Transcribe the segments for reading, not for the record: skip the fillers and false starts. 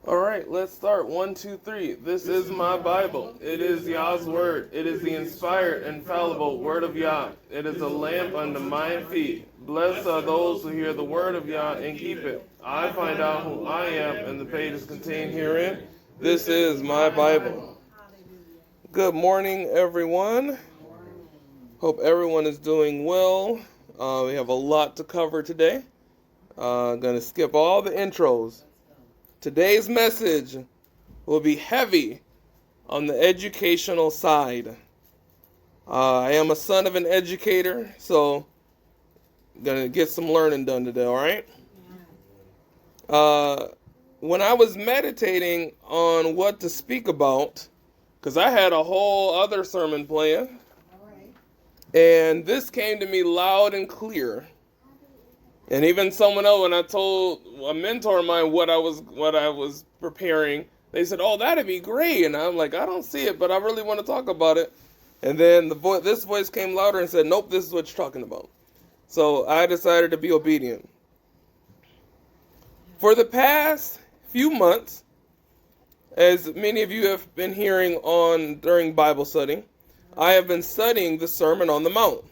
All right, let's start. 1, 2, 3. This is my Bible. It is Yah's word. It is the inspired, infallible word of Yah. It is a lamp unto my feet. Blessed are those who hear the word of Yah and keep it. I find out who I am, and the pages contained herein. This is my Bible. Good morning, everyone. Hope everyone is doing well. We have a lot to cover today. I'm going to skip all the intros. Today's message will be heavy on the educational side. I am a son of an educator, so I'm going to get some learning done today, all right? When I was meditating on what to speak about, because I had a whole other sermon plan, and this came to me loud and clear. And even someone else, when I told a mentor of mine what I was preparing, they said, "Oh, that'd be great." And I'm like, "I don't see it, but I really want to talk about it." And then this voice came louder and said, "Nope, this is what you're talking about." So I decided to be obedient. For the past few months, as many of you have been hearing during Bible study, I have been studying the Sermon on the Mount,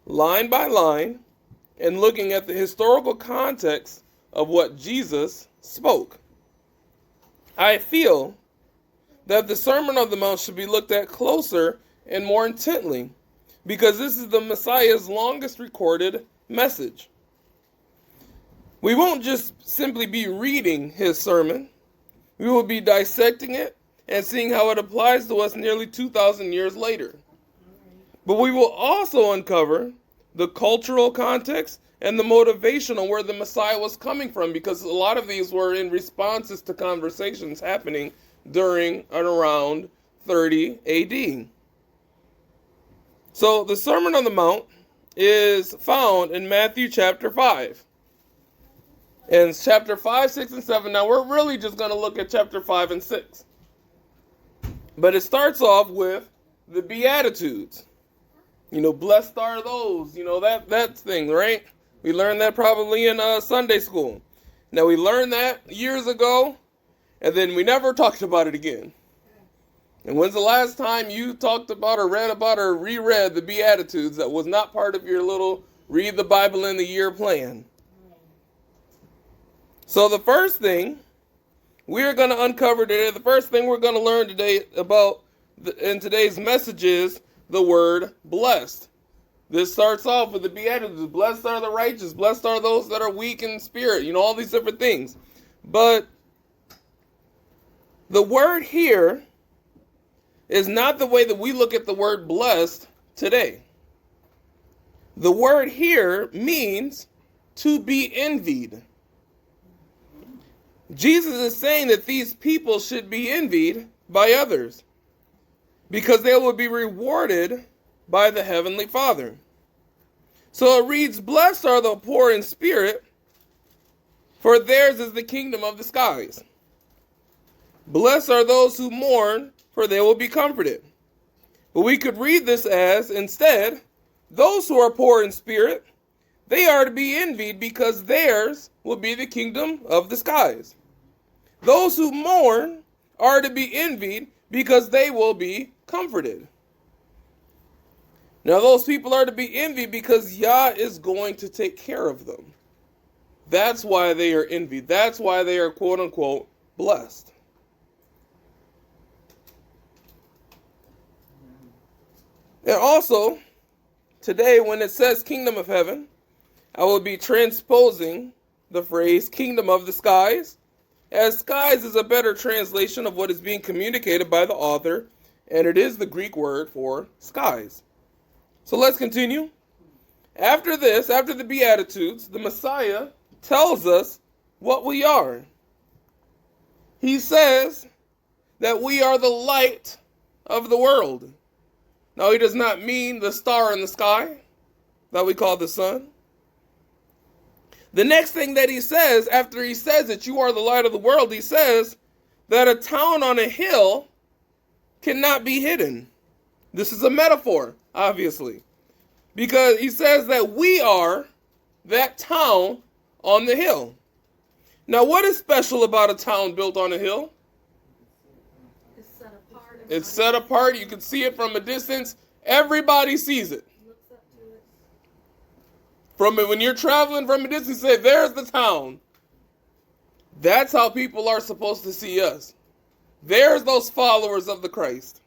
line by line, and looking at the historical context of what Jesus spoke. I feel that the Sermon on the Mount should be looked at closer and more intently, because this is the Messiah's longest recorded message. We won't just simply be reading his sermon. We will be dissecting it and seeing how it applies to us nearly 2,000 years later. But we will also uncover the cultural context and the motivation on where the Messiah was coming from, because a lot of these were in responses to conversations happening during and around 30 AD. So the Sermon on the Mount is found in Matthew chapter 5. And chapter 5, 6, and 7. Now we're really just going to look at chapter 5 and 6. But it starts off with the Beatitudes. Blessed are those, that thing, right? We learned that probably in Sunday school. Now, we learned that years ago, and then we never talked about it again. And when's the last time you talked about or read about or reread the Beatitudes that was not part of your little read the Bible in the year plan? So the first thing we're going to uncover today, the first thing we're going to learn today in today's message is the word blessed. This starts off with the Beatitudes. Blessed are the righteous. Blessed are those that are weak in spirit. All these different things. But the word here is not the way that we look at the word blessed today. The word here means to be envied. Jesus is saying that these people should be envied by others, because they will be rewarded by the Heavenly Father. So it reads, "Blessed are the poor in spirit, for theirs is the kingdom of the skies. Blessed are those who mourn, for they will be comforted." But we could read this as, instead, those who are poor in spirit, they are to be envied because theirs will be the kingdom of the skies. Those who mourn are to be envied because they will be comforted. Now, those people are to be envied because Yah is going to take care of them. That's why they are envied. That's why they are, quote unquote, blessed. And also, today when it says kingdom of heaven, I will be transposing the phrase kingdom of the skies, as skies is a better translation of what is being communicated by the author, and it is the Greek word for skies. So let's continue. After this, after the Beatitudes, the Messiah tells us what we are. He says that we are the light of the world. Now, he does not mean the star in the sky that we call the sun. The next thing that he says, after he says that you are the light of the world, he says that a town on a hill cannot be hidden. This is a metaphor, obviously, because he says that we are that town on the hill. Now, what is special about a town built on a hill? It's set apart. It's set apart. You can see it from a distance. Everybody sees it. Looks up to it. From it, when you're traveling from a distance, say, there's the town. That's how people are supposed to see us. There's those followers of the Christ.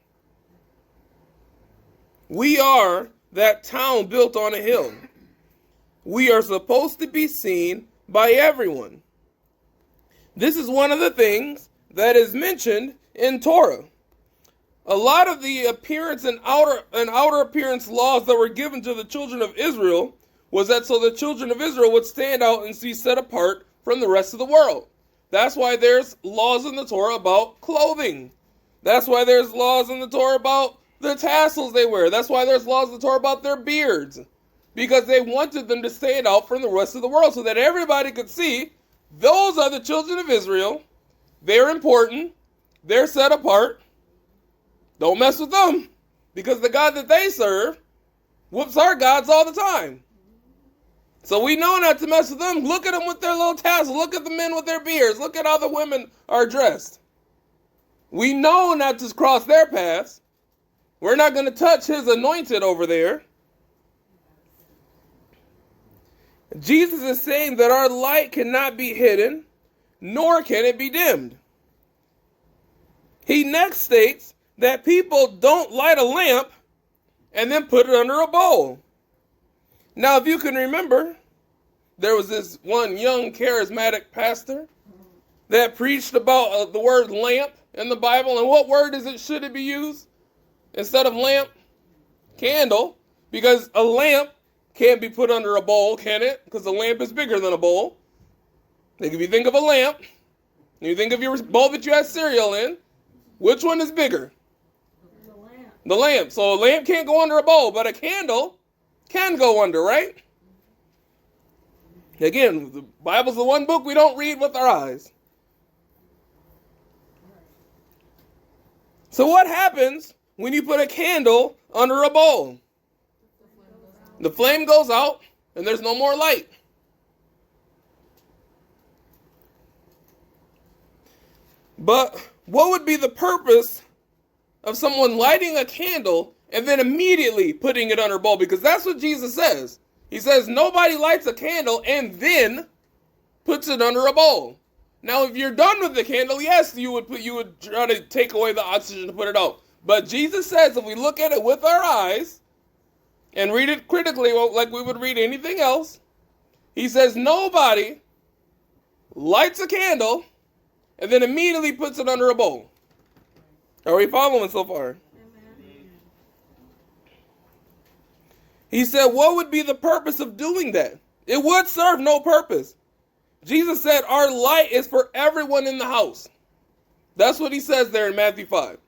We are that town built on a hill. We are supposed to be seen by everyone. This is one of the things that is mentioned in Torah. A lot of the appearance and outer appearance laws that were given to the children of Israel was that so the children of Israel would stand out and be set apart from the rest of the world. That's why there's laws in the Torah about clothing. That's why there's laws in the Torah about the tassels they wear. That's why there's laws in the Torah about their beards. Because they wanted them to stand out from the rest of the world so that everybody could see those are the children of Israel. They're important. They're set apart. Don't mess with them. Because the God that they serve whoops our gods all the time. So we know not to mess with them. Look at them with their little tassels. Look at the men with their beards. Look at how the women are dressed. We know not to cross their paths. We're not going to touch his anointed over there. Jesus is saying that our light cannot be hidden, nor can it be dimmed. He next states that people don't light a lamp and then put it under a bowl. Now, if you can remember, there was this one young charismatic pastor that preached about the word lamp in the Bible. And what word should it be used instead of lamp? Candle. Because a lamp can't be put under a bowl, can it? Because a lamp is bigger than a bowl. Like if you think of a lamp, and you think of your bowl that you have cereal in, which one is bigger? The lamp. The lamp. So a lamp can't go under a bowl, but a candle can go under, right? Again, the Bible's the one book we don't read with our eyes. So what happens when you put a candle under a bowl? The flame goes out and there's no more light. But what would be the purpose of someone lighting a candle and then immediately putting it under a bowl? Because that's what Jesus says. He says nobody lights a candle and then puts it under a bowl. Now, if you're done with the candle, yes, you would try to take away the oxygen to put it out. But Jesus says if we look at it with our eyes and read it critically like we would read anything else, he says nobody lights a candle and then immediately puts it under a bowl. Are we following so far? He said, what would be the purpose of doing that? It would serve no purpose. Jesus said, our light is for everyone in the house. That's what he says there in Matthew 5.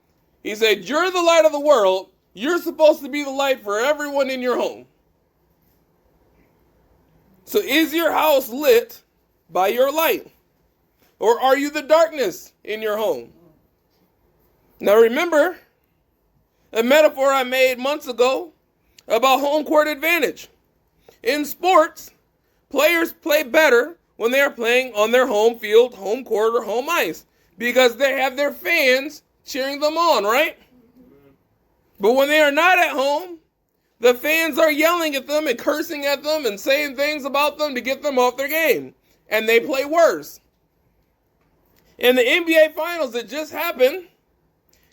He said, you're the light of the world. You're supposed to be the light for everyone in your home. So is your house lit by your light? Or are you the darkness in your home? Now remember a metaphor I made months ago about home court advantage. In sports, players play better when they are playing on their home field, home court, or home ice because they have their fans cheering them on, right? But when they are not at home, the fans are yelling at them and cursing at them and saying things about them to get them off their game. And they play worse. In the NBA Finals that just happened,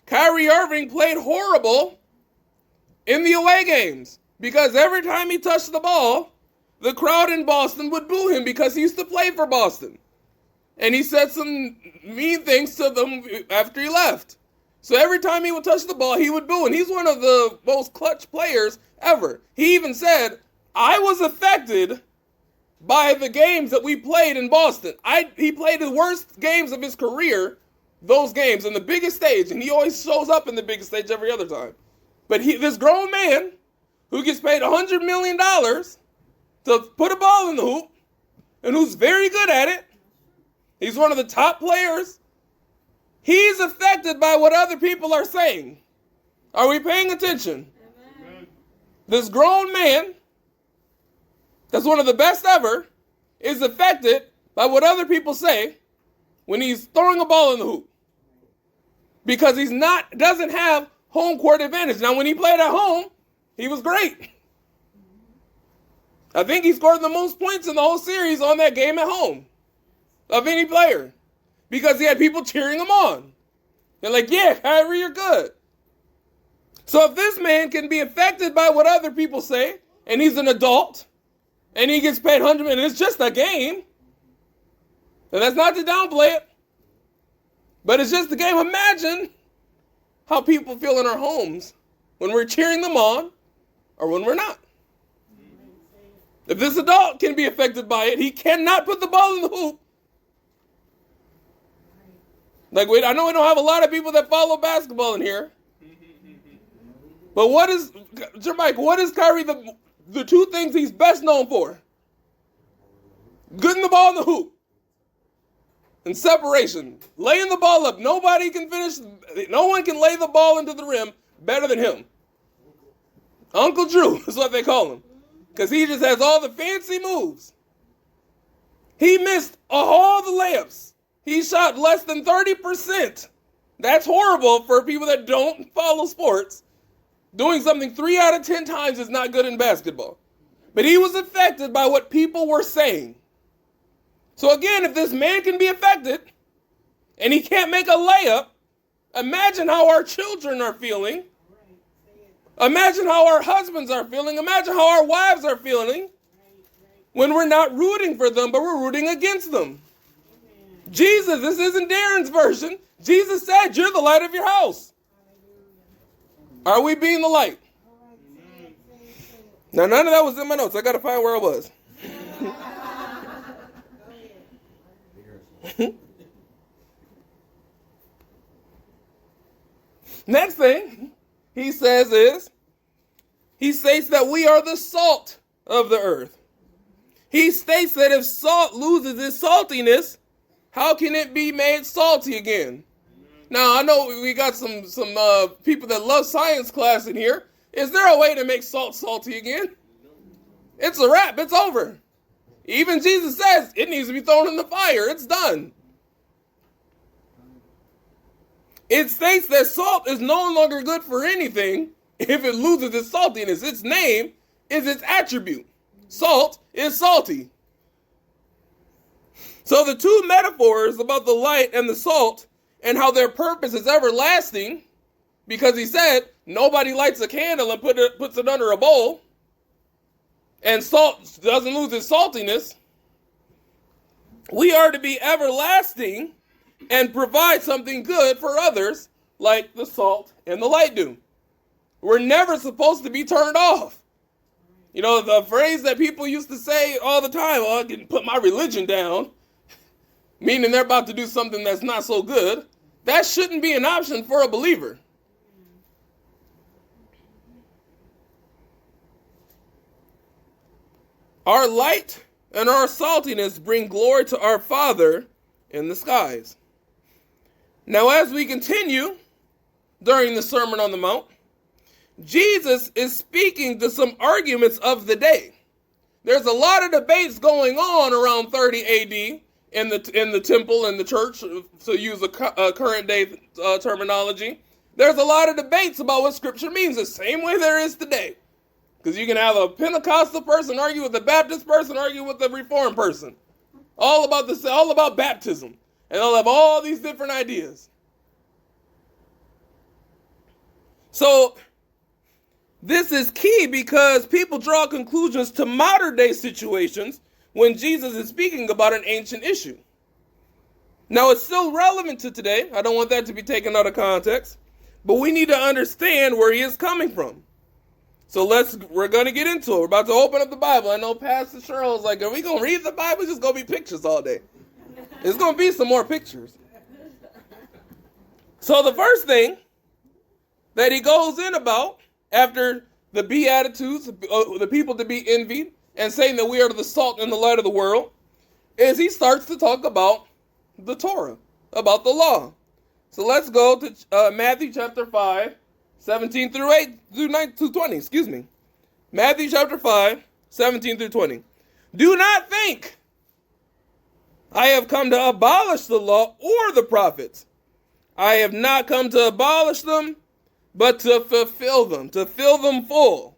Kyrie Irving played horrible in the away games because every time he touched the ball, the crowd in Boston would boo him because he used to play for Boston. And he said some mean things to them after he left. So every time he would touch the ball, he would boo. And he's one of the most clutch players ever. He even said, I was affected by the games that we played in Boston. He played the worst games of his career, those games, on the biggest stage. And he always shows up in the biggest stage every other time. But this grown man who gets paid $100 million to put a ball in the hoop and who's very good at it, he's one of the top players, he's affected by what other people are saying. Are we paying attention? Amen. This grown man, that's one of the best ever, is affected by what other people say when he's throwing a ball in the hoop. Because doesn't have home court advantage. Now, when he played at home, he was great. I think he scored the most points in the whole series on that game at home of any player. Because he had people cheering him on. They're like, yeah, Kyrie, you're good. So if this man can be affected by what other people say, and he's an adult, and he gets paid $100 million, it's just a game. And that's not to downplay it. But it's just a game. Imagine how people feel in our homes when we're cheering them on or when we're not. If this adult can be affected by it, he cannot put the ball in the hoop. Like, wait, I know we don't have a lot of people that follow basketball in here. But what is Kyrie, the two things he's best known for? Getting the ball in the hoop. And separation. Laying the ball up. Nobody can finish. No one can lay the ball into the rim better than him. Uncle Drew is what they call him. Because he just has all the fancy moves. He missed all the layups. He shot less than 30%. That's horrible for people that don't follow sports. Doing something 3 out of 10 times is not good in basketball. But he was affected by what people were saying. So again, if this man can be affected and he can't make a layup, imagine how our children are feeling. Imagine how our husbands are feeling. Imagine how our wives are feeling when we're not rooting for them, but we're rooting against them. Jesus, this isn't Darren's version. Jesus said, you're the light of your house. Are we being the light? Now, none of that was in my notes. I got to find where I was. Next thing he says is, he states that we are the salt of the earth. He states that if salt loses its saltiness, how can it be made salty again? Now, I know we got some people that love science class in here. Is there a way to make salt salty again? It's a wrap. It's over. Even Jesus says it needs to be thrown in the fire. It's done. It states that salt is no longer good for anything if it loses its saltiness. Its name is its attribute. Salt is salty. So the two metaphors about the light and the salt and how their purpose is everlasting, because he said nobody lights a candle and puts it under a bowl, and salt doesn't lose its saltiness. We are to be everlasting and provide something good for others like the salt and the light do. We're never supposed to be turned off. You know, the phrase that people used to say all the time, oh, I can put my religion down, meaning they're about to do something that's not so good. That shouldn't be an option for a believer. Our light and our saltiness bring glory to our Father in the skies. Now, as we continue during the Sermon on the Mount, Jesus is speaking to some arguments of the day. There's a lot of debates going on around 30 AD in the temple and the church, to use a current day terminology. There's a lot of debates about what Scripture means, the same way there is today. Because you can have a Pentecostal person argue with a Baptist person, argue with a Reformed person. All about baptism. And they'll have all these different ideas. So, this is key because people draw conclusions to modern day situations when Jesus is speaking about an ancient issue. Now, it's still relevant to today. I don't want that to be taken out of context. But we need to understand where he is coming from. So we're going to get into it. We're about to open up the Bible. I know Pastor Cheryl's like, are we going to read the Bible? It's just going to be pictures all day. It's going to be some more pictures. So the first thing that he goes in about after the Beatitudes, the people to be envied, and saying that we are the salt and the light of the world, is he starts to talk about the Torah, about the law. So let's go to Matthew chapter 5, 17 through 20. Matthew chapter 5, 17 through 20. Do not think I have come to abolish the law or the prophets. I have not come to abolish them, but to fulfill them, to fill them full.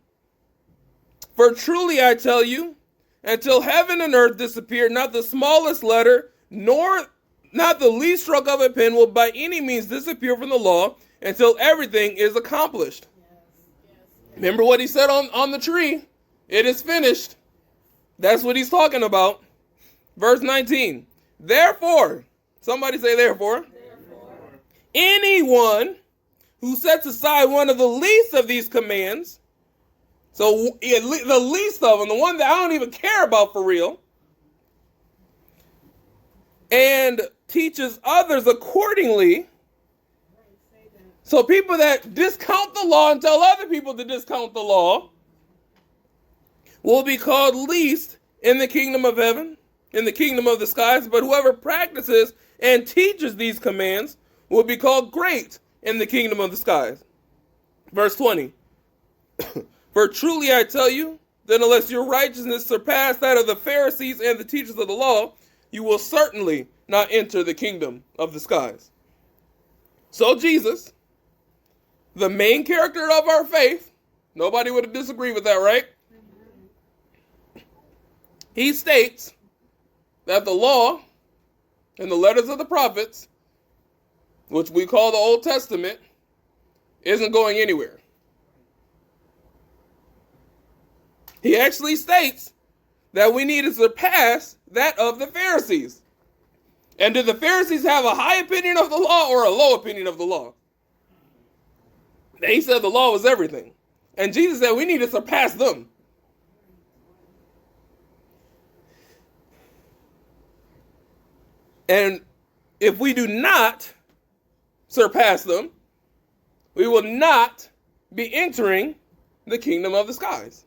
For truly I tell you, until heaven and earth disappear, not the smallest letter, nor not the least stroke of a pen will by any means disappear from the law until everything is accomplished. Remember what he said on the tree? It is finished. That's what he's talking about. Verse 19. Therefore, somebody say therefore. Anyone who sets aside one of the least of these commands, so the least of them, the one that I don't even care about for real, and teaches others accordingly. So people that discount the law and tell other people to discount the law will be called least in the kingdom of heaven, in the kingdom of the skies. But whoever practices and teaches these commands will be called great in the kingdom of the skies. Verse 20. For truly I tell you that unless your righteousness surpass that of the Pharisees and the teachers of the law, you will certainly not enter the kingdom of the skies. So Jesus, the main character of our faith, nobody would disagree with that, right? He states that the law and the letters of the prophets, which we call the Old Testament, isn't going anywhere. He actually states that we need to surpass that of the Pharisees. And did the Pharisees have a high opinion of the law or a low opinion of the law? They said the law was everything. And Jesus said we need to surpass them. And if we do not surpass them, we will not be entering the kingdom of the skies.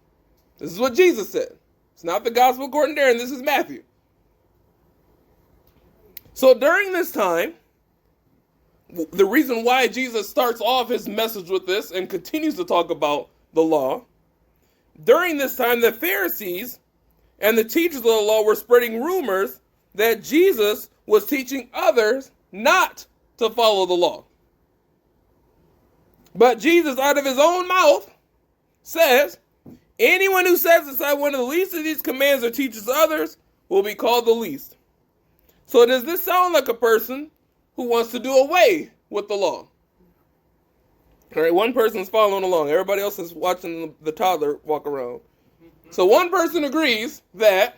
This is what Jesus said. It's not the gospel according to Aaron. This is Matthew. So during this time, the reason why Jesus starts off his message with this and continues to talk about the law, during this time the Pharisees and the teachers of the law were spreading rumors that Jesus was teaching others not to follow the law. But Jesus, out of his own mouth, says, anyone who sets aside one of the least of these commands or teaches others will be called the least. So does this sound like a person who wants to do away with the law? All right, one person's following along. Everybody else is watching the toddler walk around. So one person agrees that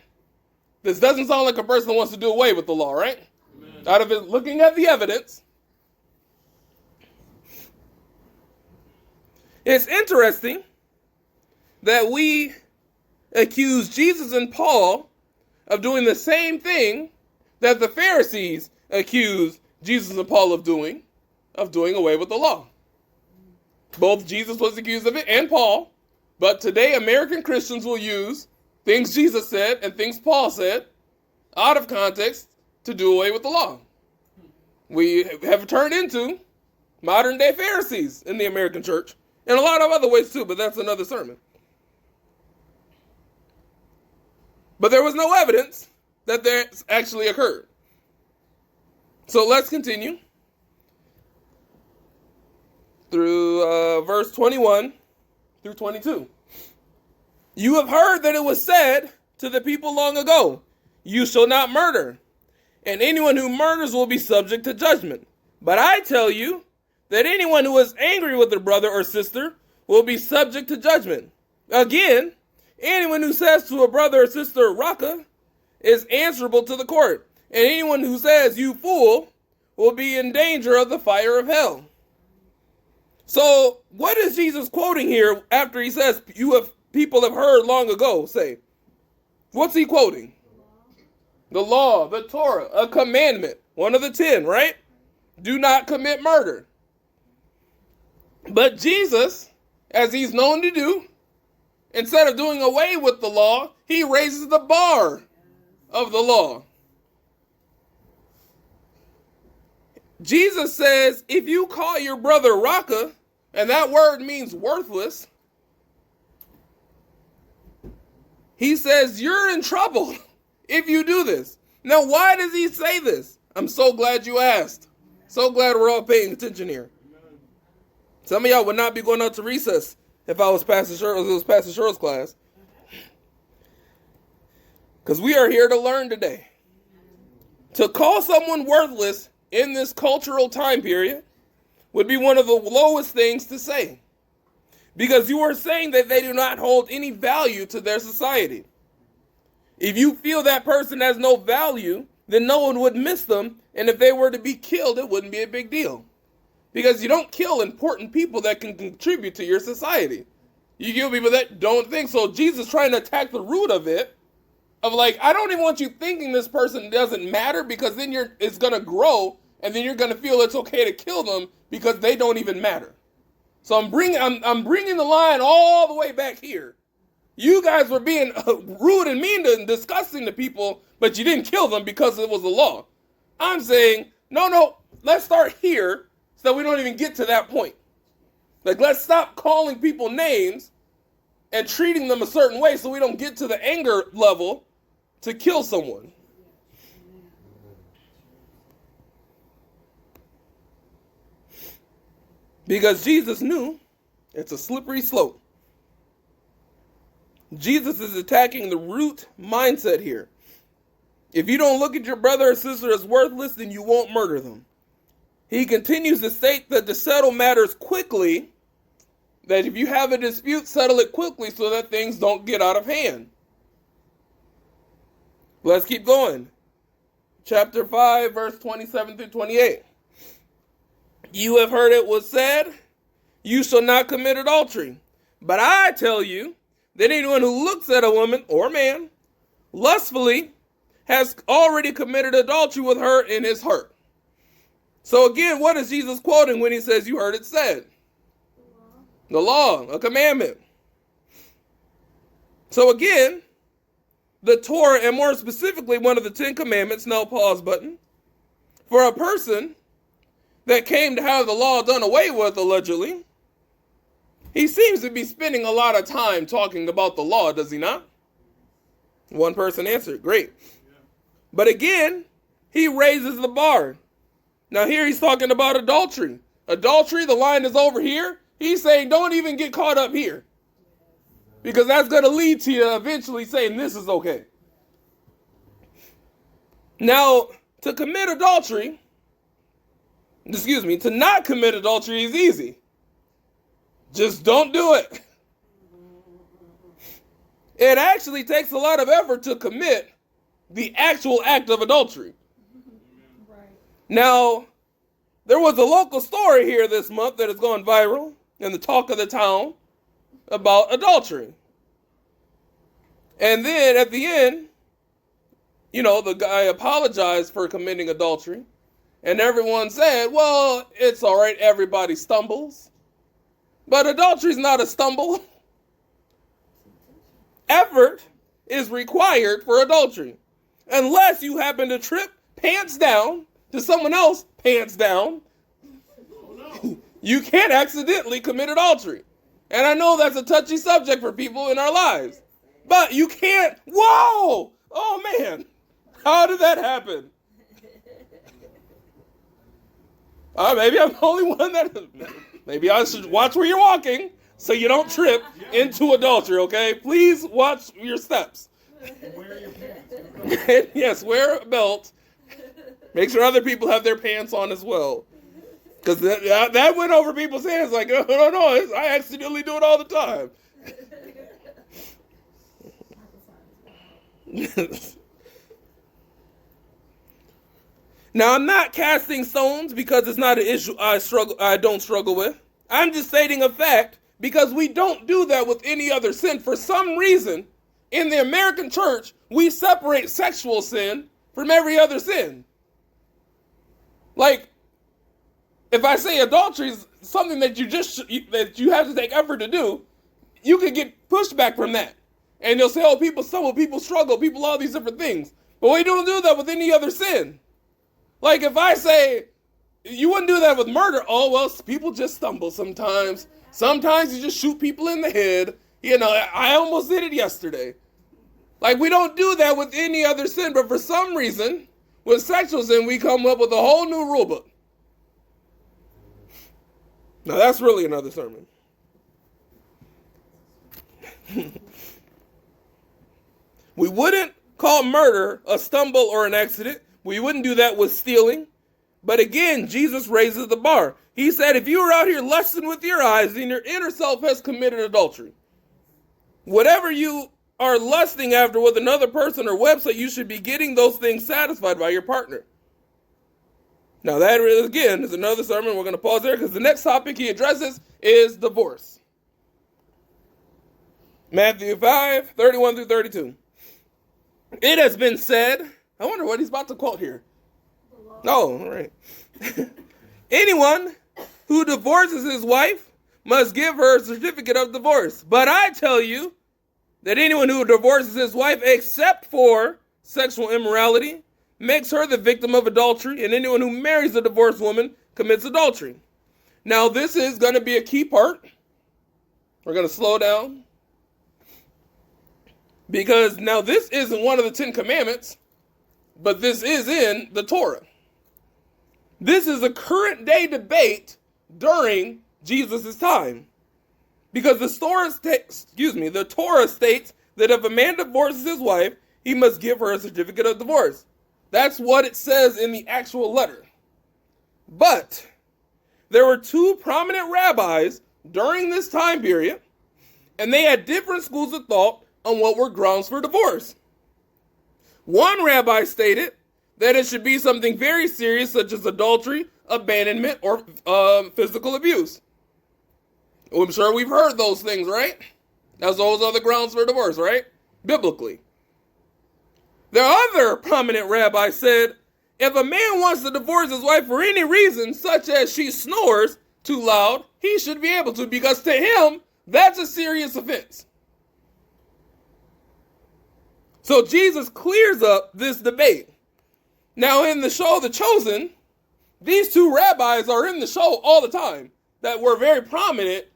this doesn't sound like a person who wants to do away with the law, right? Amen. Out of it, looking at the evidence, it's interesting that we accuse Jesus and Paul of doing the same thing that the Pharisees accused Jesus and Paul of doing away with the law. Both Jesus was accused of it and Paul, but today American Christians will use things Jesus said and things Paul said out of context to do away with the law. We have turned into modern day Pharisees in the American church, and a lot of other ways too, but that's another sermon. But there was no evidence that that actually occurred. So let's continue through verse 21 through 22. You have heard that it was said to the people long ago, you shall not murder, and anyone who murders will be subject to judgment. But I tell you that anyone who is angry with their brother or sister will be subject to judgment. Again, anyone who says to a brother or sister, Raka, is answerable to the court. And anyone who says, you fool, will be in danger of the fire of hell. So, what is Jesus quoting here after he says, people have heard long ago say? What's he quoting? The law, the Torah, a commandment, one of the 10, right? Do not commit murder. But Jesus, as he's known to do, instead of doing away with the law, he raises the bar of the law. Jesus says, if you call your brother Raka, and that word means worthless, he says you're in trouble if you do this. Now, why does he say this? I'm so glad you asked. So glad we're all paying attention here. Some of y'all would not be going out to recess if I was Pastor Sherrill's, it was Pastor Sherrill's class. Because we are here to learn today. To call someone worthless in this cultural time period would be one of the lowest things to say. Because you are saying that they do not hold any value to their society. If you feel that person has no value, then no one would miss them. And if they were to be killed, it wouldn't be a big deal. Because you don't kill important people that can contribute to your society. You kill people that don't think so. Jesus trying to attack the root of it. Of like, I don't even want you thinking this person doesn't matter, because then it's going to grow, and then you're going to feel it's okay to kill them because they don't even matter. So I'm bringing the line all the way back here. You guys were being rude and mean and disgusting to people, but you didn't kill them because it was the law. I'm saying, no, let's start here so that we don't even get to that point. Like, let's stop calling people names and treating them a certain way so we don't get to the anger level to kill someone. Because Jesus knew it's a slippery slope. Jesus is attacking the root mindset here. If you don't look at your brother or sister as worthless, then you won't murder them. He continues to state that to settle matters quickly, that if you have a dispute, settle it quickly so that things don't get out of hand. Let's keep going. Chapter 5, verse 27 through 28. You have heard it was said, you shall not commit adultery. But I tell you that anyone who looks at a woman or man lustfully has already committed adultery with her in his heart. So again, what is Jesus quoting when he says you heard it said? The law, a commandment. So again, the Torah, and more specifically one of the 10 commandments, no pause button, for a person that came to have the law done away with, allegedly, he seems to be spending a lot of time talking about the law, does he not? One person answered, great. But again, he raises the bar. Now here he's talking about adultery. Adultery, the line is over here. He's saying don't even get caught up here. Because that's going to lead to you eventually saying this is okay. Now, to not commit adultery is easy. Just don't do it. It actually takes a lot of effort to commit the actual act of adultery. Right. Now, there was a local story here this month that has gone viral in the talk of the town about adultery. And then at the end, the guy apologized for committing adultery. And everyone said, well, it's all right, everybody stumbles. But adultery is not a stumble. Effort is required for adultery. Unless you happen to trip pants down to someone else pants down, you can't accidentally commit adultery. And I know that's a touchy subject for people in our lives. But you can't. Whoa! Oh, man. How did that happen? Maybe I'm the only one that... Maybe I should watch where you're walking so you don't trip into adultery, okay? Please watch your steps. Wear your pants. Yes, wear a belt. Make sure other people have their pants on as well. Because that went over people's heads like, oh, no, I accidentally do it all the time. Now, I'm not casting stones because it's not an issue I don't struggle with. I'm just stating a fact because we don't do that with any other sin. For some reason, in the American church, we separate sexual sin from every other sin. Like, if I say adultery is something that that you have to take effort to do, you could get pushback from that. And they'll say, oh, people stumble, people struggle, people all these different things. But we don't do that with any other sin. Like if I say, you wouldn't do that with murder. Oh, well, people just stumble sometimes. Sometimes you just shoot people in the head. I almost did it yesterday. Like, we don't do that with any other sin, but for some reason, with sexual sin, we come up with a whole new rule book. Now, that's really another sermon. We wouldn't call murder a stumble or an accident. We wouldn't do that with stealing. But again, Jesus raises the bar. He said, if you are out here lusting with your eyes, then your inner self has committed adultery. Whatever you are lusting after with another person or website, you should be getting those things satisfied by your partner. Now that, again, is another sermon. We're going to pause there because the next topic he addresses is divorce. Matthew 5, 31 through 32. It has been said, I wonder what he's about to quote here. Oh, all right. Anyone who divorces his wife must give her a certificate of divorce. But I tell you that anyone who divorces his wife except for sexual immorality makes her the victim of adultery, and anyone who marries a divorced woman commits adultery. Now, this is going to be a key part. We're going to slow down. Because now this isn't one of the 10 commandments, but this is in the Torah. This is a current day debate during Jesus' time. Because the Torah states that if a man divorces his wife, he must give her a certificate of divorce. That's what it says in the actual letter. But there were 2 prominent rabbis during this time period, and they had different schools of thought on what were grounds for divorce. One rabbi stated that it should be something very serious, such as adultery, abandonment, or physical abuse. I'm sure we've heard those things, right? Those are the grounds for divorce, right? Biblically. The other prominent rabbi said, if a man wants to divorce his wife for any reason, such as she snores too loud, he should be able to, because to him, that's a serious offense. So Jesus clears up this debate. Now in the show The Chosen, these 2 rabbis are in the show all the time that were very prominent,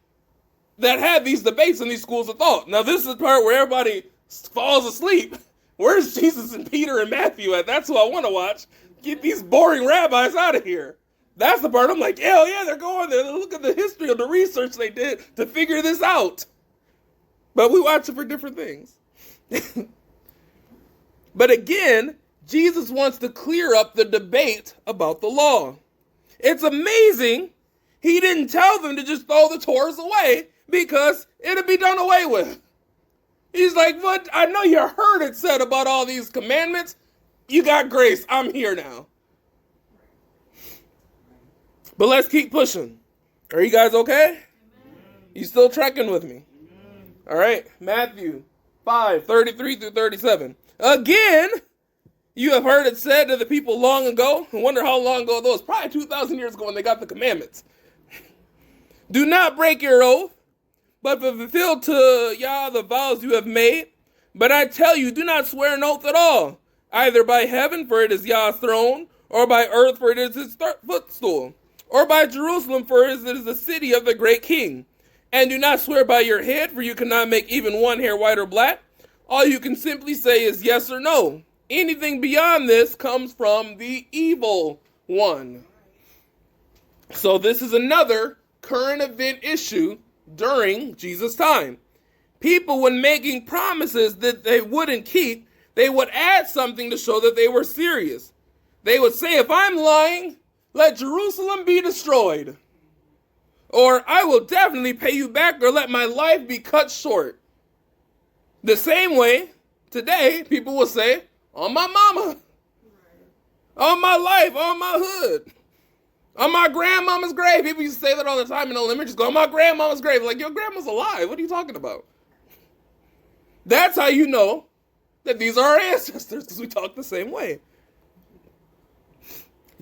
that had these debates and these schools of thought. Now this is the part where everybody falls asleep. Where's Jesus and Peter and Matthew at? That's who I want to watch. Get these boring rabbis out of here. That's the part I'm like, hell yeah, they're going there. Look at the history of the research they did to figure this out. But we watch it for different things. But again, Jesus wants to clear up the debate about the law. It's amazing he didn't tell them to just throw the Torahs away because it'll be done away with. He's like, what? I know you heard it said about all these commandments. You got grace. I'm here now. But let's keep pushing. Are you guys okay? You still tracking with me? All right. Matthew 5, 33 through 37. Again, you have heard it said to the people long ago. I wonder how long ago those. Probably 2,000 years ago when they got the commandments. Do not break your oath, but fulfill to Yah the vows you have made. But I tell you, do not swear an oath at all, either by heaven, for it is Yah's throne, or by earth, for it is his footstool, or by Jerusalem, for it is the city of the great king. And do not swear by your head, for you cannot make even one hair white or black. All you can simply say is yes or no. Anything beyond this comes from the evil one. So this is another current event issue during Jesus' time. People, when making promises that they wouldn't keep, they would add something to show that they were serious. They would say, if I'm lying, let Jerusalem be destroyed. Or I will definitely pay you back, or let my life be cut short. The same way, today, people will say, on my mama, on my life, on my hood, on my grandmama's grave. People used to say that all the time in elementary school. On my grandmama's grave. Like, your grandma's alive. What are you talking about? That's how you know that these are our ancestors, because we talk the same way.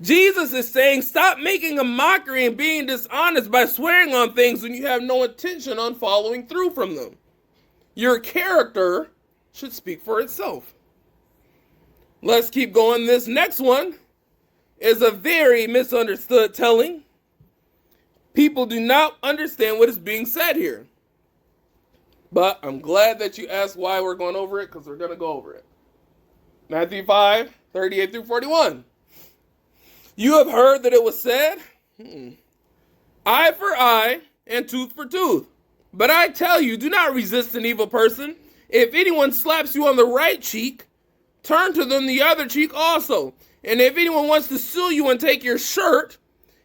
Jesus is saying, stop making a mockery and being dishonest by swearing on things when you have no intention on following through from them. Your character should speak for itself. Let's keep going. This next one is a very misunderstood telling. People do not understand what is being said here. But I'm glad that you asked why we're going over it, because we're going to go over it. Matthew 5:38 through 41. You have heard that it was said, eye for eye and tooth for tooth. But I tell you, do not resist an evil person. If anyone slaps you on the right cheek, turn to them the other cheek also. And if anyone wants to sue you and take your shirt,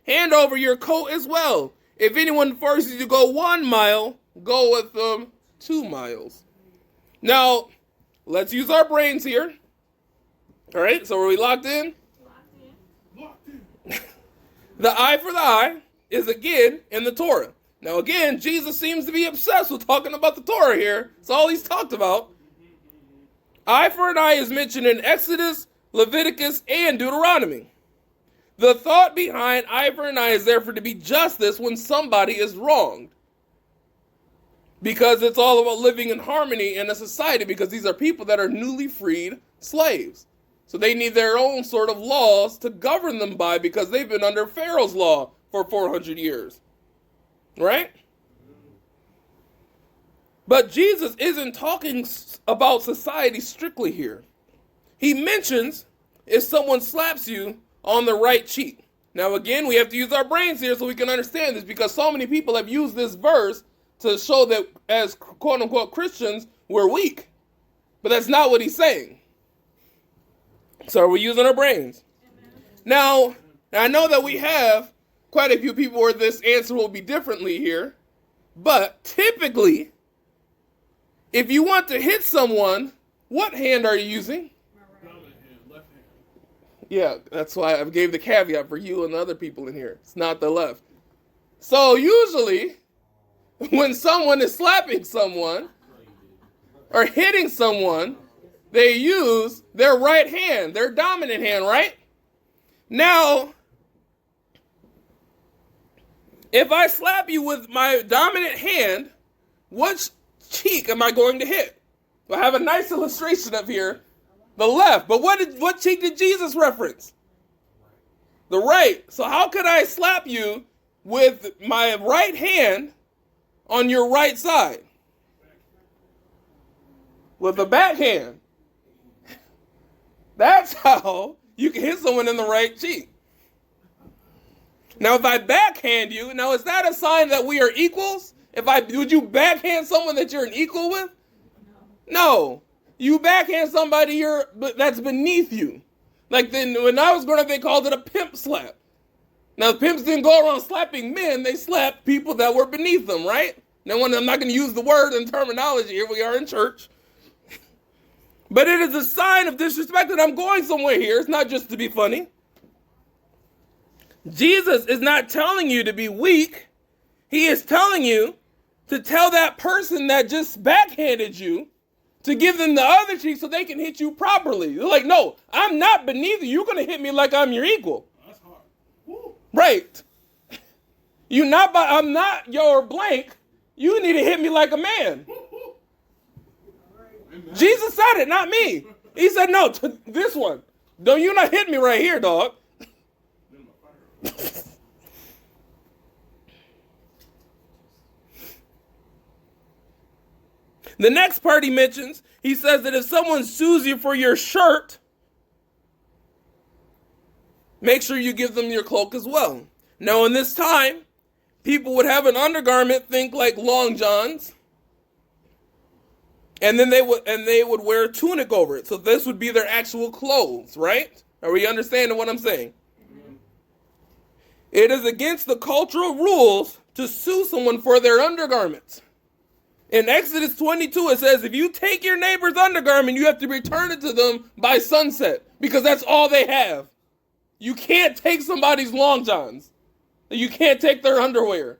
hand over your coat as well. If anyone forces you to go 1 mile, go with them 2 miles. Now, let's use our brains here. All right, so are we locked in? Locked in. The eye for the eye is again in the Torah. Now again, Jesus seems to be obsessed with talking about the Torah here. It's all he's talked about. Eye for an eye is mentioned in Exodus, Leviticus, and Deuteronomy. The thought behind eye for an eye is therefore to be justice when somebody is wronged. Because it's all about living in harmony in a society, because these are people that are newly freed slaves. So they need their own sort of laws to govern them by, because they've been under Pharaoh's law for 400 years. Right? But Jesus isn't talking about society strictly here. He mentions if someone slaps you on the right cheek. Now again, we have to use our brains here so we can understand this, because so many people have used this verse to show that as quote-unquote Christians, we're weak. But that's not what he's saying. So are we using our brains? Now, I know that we have quite a few people where this answer will be differently here, but typically, if you want to hit someone, what hand are you using? Dominant hand, left hand. Yeah, that's why I gave the caveat for you and the other people in here. It's not the left. So usually, when someone is slapping someone or hitting someone, they use their right hand, their dominant hand, right? Now, if I slap you with my dominant hand, which cheek am I going to hit? I have a nice illustration up here. The left. But what cheek did Jesus reference? The right. So how could I slap you with my right hand on your right side? With the backhand. That's how you can hit someone in the right cheek. Now, if I backhand you, now is that a sign that we are equals? Would you backhand someone that you're an equal with? No. You backhand somebody that's beneath you. Like then, when I was growing up, they called it a pimp slap. Now, the pimps didn't go around slapping men; they slapped people that were beneath them, right? Now, I'm not going to use the word and terminology here. We are in church. But it is a sign of disrespect that I'm going somewhere here. It's not just to be funny. Jesus is not telling you to be weak. He is telling you to tell that person that just backhanded you to give them the other cheek so they can hit you properly. They're like, no, I'm not beneath you. You're going to hit me like I'm your equal. That's hard. Woo. Right. I'm not your blank. You need to hit me like a man. Jesus said it, not me. He said, no, to this one. Don't you not hit me right here, dog. The next part he mentions, he says that if someone sues you for your shirt, make sure you give them your cloak as well. Now, in this time, people would have an undergarment, think like long johns, and then they would wear a tunic over it. So this would be their actual clothes, right? Are we understanding what I'm saying? It is against the cultural rules to sue someone for their undergarments. In Exodus 22, it says, if you take your neighbor's undergarment, you have to return it to them by sunset, because that's all they have. You can't take somebody's long johns. You can't take their underwear.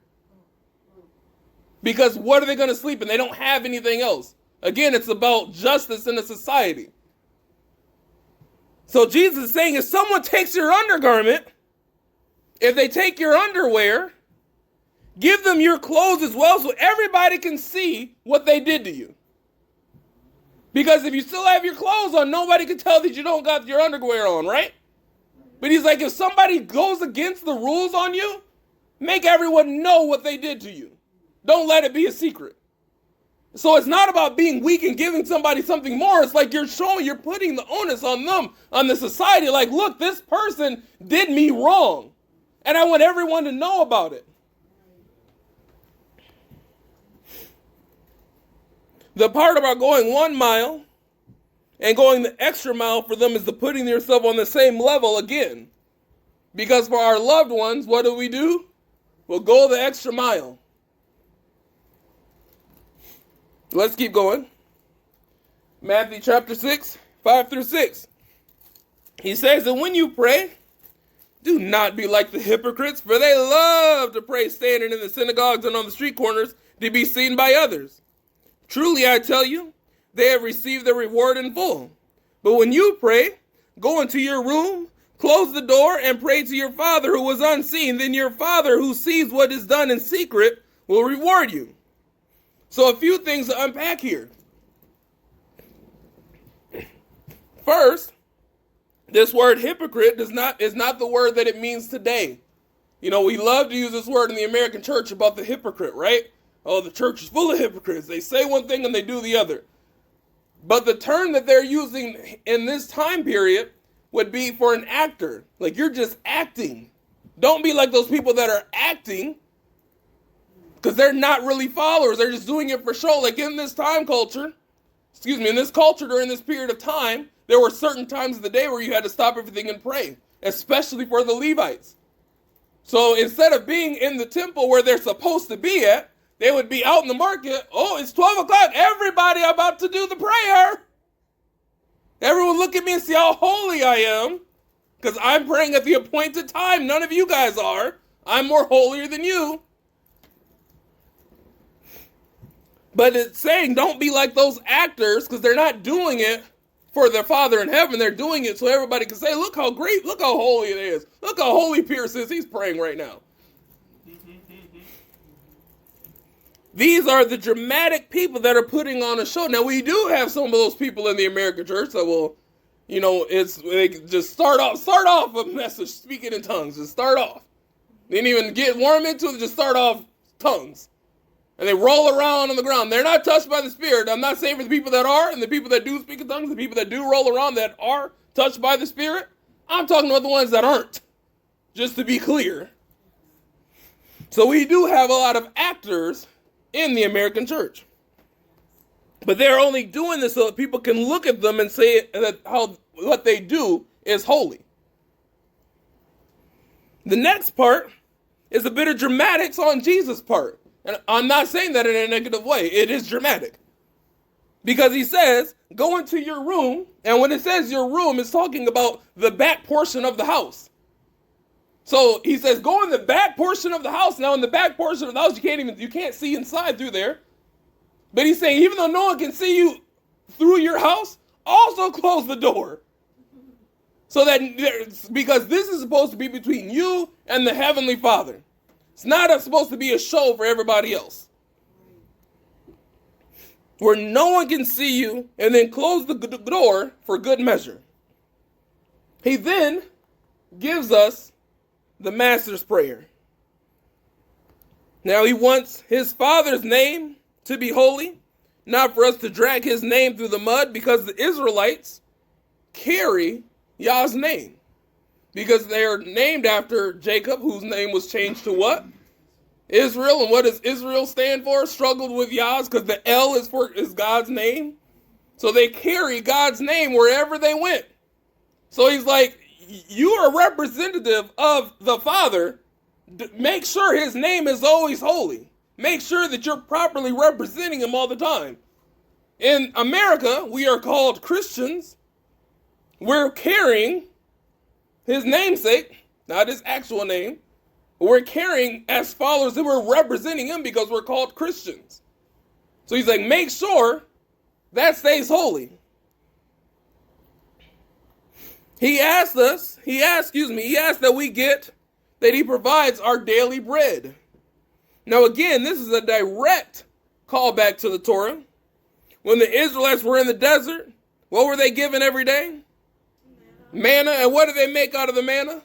Because what are they going to sleep in? They don't have anything else. Again, it's about justice in a society. So Jesus is saying, if someone takes your undergarment, if they take your underwear, give them your clothes as well so everybody can see what they did to you. Because if you still have your clothes on, nobody can tell that you don't got your underwear on, right? But he's like, if somebody goes against the rules on you, make everyone know what they did to you. Don't let it be a secret. So it's not about being weak and giving somebody something more. It's like you're putting the onus on them, on the society. Like, look, this person did me wrong. And I want everyone to know about it. The part about going 1 mile and going the extra mile for them is the putting yourself on the same level again. Because for our loved ones, what do? We'll go the extra mile. Let's keep going. Matthew chapter 6, 5 through 6. He says that when you pray, do not be like the hypocrites, for they love to pray standing in the synagogues and on the street corners to be seen by others. Truly, I tell you, they have received their reward in full. But when you pray, go into your room, close the door, and pray to your Father who was unseen. Then your Father who sees what is done in secret will reward you. So a few things to unpack here. First, this word hypocrite is not the word that it means today. You know, we love to use this word in the American church about the hypocrite, right? Oh, the church is full of hypocrites. They say one thing and they do the other. But the term that they're using in this time period would be for an actor. Like, you're just acting. Don't be like those people that are acting, because they're not really followers. They're just doing it for show. Like in this culture during this period of time, there were certain times of the day where you had to stop everything and pray, especially for the Levites. So instead of being in the temple where they're supposed to be at, they would be out in the market. Oh, it's 12 o'clock. Everybody about to do the prayer. Everyone look at me and see how holy I am, because I'm praying at the appointed time. None of you guys are. I'm more holier than you. But it's saying don't be like those actors, because they're not doing it for their Father in heaven. They're doing it so everybody can say, look how great, look how holy it is. Look how holy Pierce is. He's praying right now. These are the dramatic people that are putting on a show. Now, we do have some of those people in the American church that will, they just start off a message speaking in tongues. Just start off. They didn't even get warm into it, just start off tongues. And they roll around on the ground. They're not touched by the Spirit. I'm not saying for the people that are, and the people that do speak in tongues, the people that do roll around that are touched by the Spirit. I'm talking about the ones that aren't, just to be clear. So we do have a lot of actors in the American church. But they're only doing this so that people can look at them and say that what they do is holy. The next part is a bit of dramatics on Jesus' part. And I'm not saying that in a negative way. It is dramatic. Because he says, go into your room. And when it says your room, it's talking about the back portion of the house. So he says, go in the back portion of the house. Now in the back portion of the house, you can't see inside through there. But he's saying, even though no one can see you through your house, also close the door. So that, because this is supposed to be between you and the Heavenly Father. It's not supposed to be a show for everybody else. Where no one can see you, and then close the door for good measure. He then gives us the Master's Prayer. Now he wants his Father's name to be holy, not for us to drag his name through the mud, because the Israelites carry Yah's name. Because they're named after Jacob, whose name was changed to what? Israel. And what does Israel stand for? Struggled with Yah's, because the L is God's name. So they carry God's name wherever they went. So he's like, you are representative of the Father. Make sure his name is always holy. Make sure that you're properly representing him all the time. In America, we are called Christians. We're carrying his namesake, not his actual name. We're carrying as followers, and we're representing him because we're called Christians. So he's like, make sure that stays holy. He asked that he provides our daily bread. Now again, this is a direct callback to the Torah. When the Israelites were in the desert, what were they given every day? Manna. And what did they make out of the manna?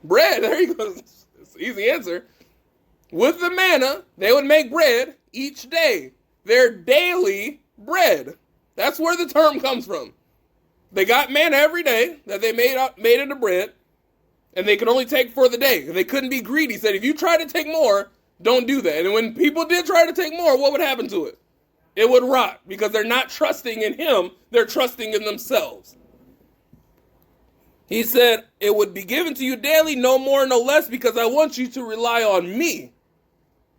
Bread. There you go. It's an easy answer. With the manna, they would make bread, each day. Their daily bread. That's where the term comes from. They got manna every day that they made into bread, and they could only take for the day. They couldn't be greedy. He said, if you try to take more, don't do that. And when people did try to take more, what would happen to it? It would rot, because they're not trusting in him, they're trusting in themselves. He said, it would be given to you daily, no more, no less, because I want you to rely on me.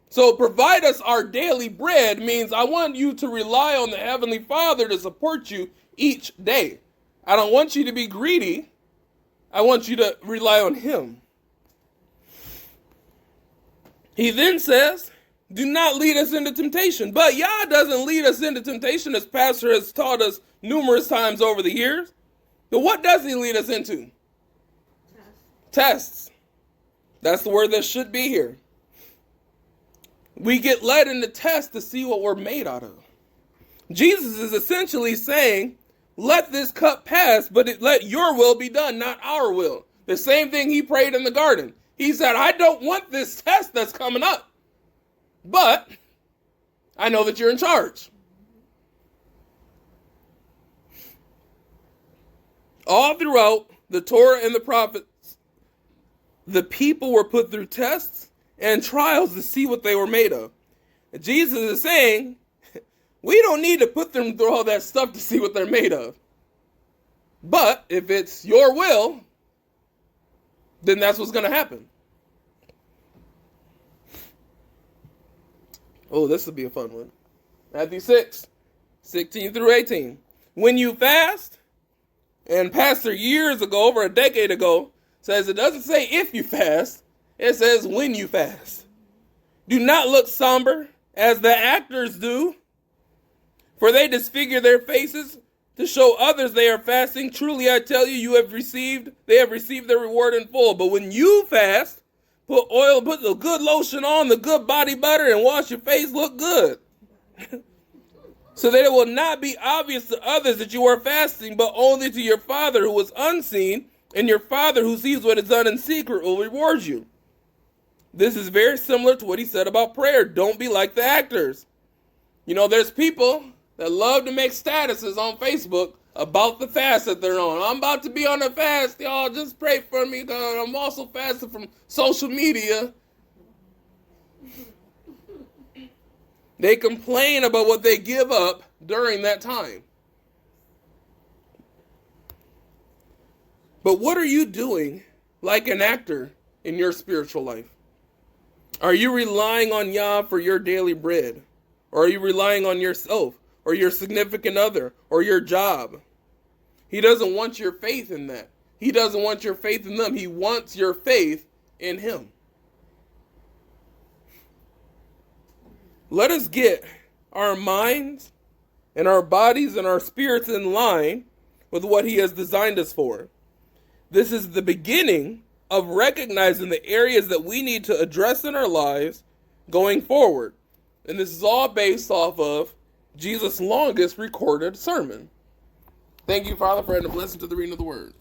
So provide us our daily bread means I want you to rely on the Heavenly Father to support you each day. I don't want you to be greedy. I want you to rely on him. He then says, do not lead us into temptation. But Yah doesn't lead us into temptation, as Pastor has taught us numerous times over the years. But what does he lead us into? Tests. That's the word that should be here. We get led into tests to see what we're made out of. Jesus is essentially saying, let this cup pass, but let your will be done, not our will. The same thing he prayed in the garden. He said, I don't want this test that's coming up, but I know that you're in charge. All throughout the Torah and the prophets, the people were put through tests and trials to see what they were made of. And Jesus is saying, we don't need to put them through all that stuff to see what they're made of. But if it's your will, then that's what's going to happen. Oh, this will be a fun one. Matthew 6, 16 through 18. When you fast, and Pastor years ago, over a decade ago, says it doesn't say if you fast, it says when you fast. Do not look somber as the actors do, for they disfigure their faces to show others they are fasting. Truly I tell you, they have received their reward in full. But when you fast, put the good lotion on, the good body butter, and wash your face, look good. So that it will not be obvious to others that you are fasting, but only to your Father who is unseen, and your Father who sees what is done in secret will reward you. This is very similar to what he said about prayer. Don't be like the actors. You know, there's people that love to make statuses on Facebook about the fast that they're on. I'm about to be on a fast, y'all. Just pray for me, because I'm also fasting from social media. They complain about what they give up during that time. But what are you doing like an actor in your spiritual life? Are you relying on Yah for your daily bread? Or are you relying on yourself or your significant other or your job? He doesn't want your faith in that. He doesn't want your faith in them. He wants your faith in him. Let us get our minds and our bodies and our spirits in line with what he has designed us for. This is the beginning of recognizing the areas that we need to address in our lives going forward. And this is all based off of Jesus' longest recorded sermon. Thank you, Father, for letting us listen to the reading of the word.